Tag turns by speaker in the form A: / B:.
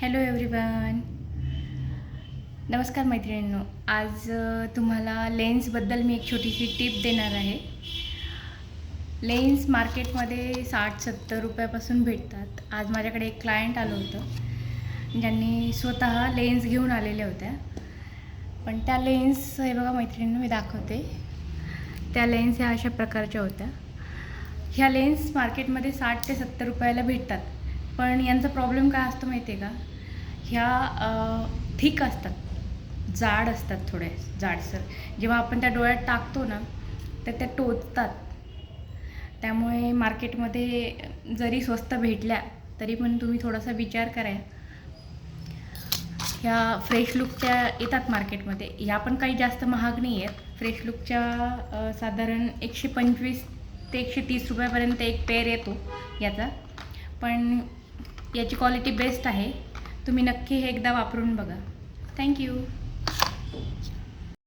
A: Hello everyone. नमस्कार मैत्रिणींनो. आज तुम्हाला लेन्सबद्दल मी एक छोटीशी टिप देणार आहे. लेन्स मार्केटमध्ये 60-70 रुपयापासून भेटतात. आज माझ्याकडे एक क्लायंट आलं होतं ज्यांनी स्वतः लेन्स घेऊन आलेल्या होत्या. पण त्या लेन्स हे बघा मैत्रिणींनो, मी दाखवते. त्या लेन्स ह्या अशा प्रकारच्या होत्या. ह्या लेन्स मार्केटमध्ये 60 ते 70 रुपयाला भेटतात. पण यांचा प्रॉब्लेम काय असतो माहिती आहे का? ह्या थिक असतात, जाड असतात, थोडे जाडसर. जेव्हा आपण त्या डोळ्यात टाकतो ना तर त्या टोचतात. त्यामुळे मार्केटमध्ये जरी स्वस्त भेटल्या तरी पण तुम्ही थोडासा विचार करा. ह्या फ्रेश लुकच्या येतात मार्केटमध्ये. ह्या पण काही जास्त महाग नाही आहेत. फ्रेश लुकच्या साधारण 125 ते 130 रुपयापर्यंत एक पेअर येतो याचा. पण याची क्वालिटी बेस्ट आहे. तुम्ही नक्की हे एकदा वापरून बघा. थँक्यू.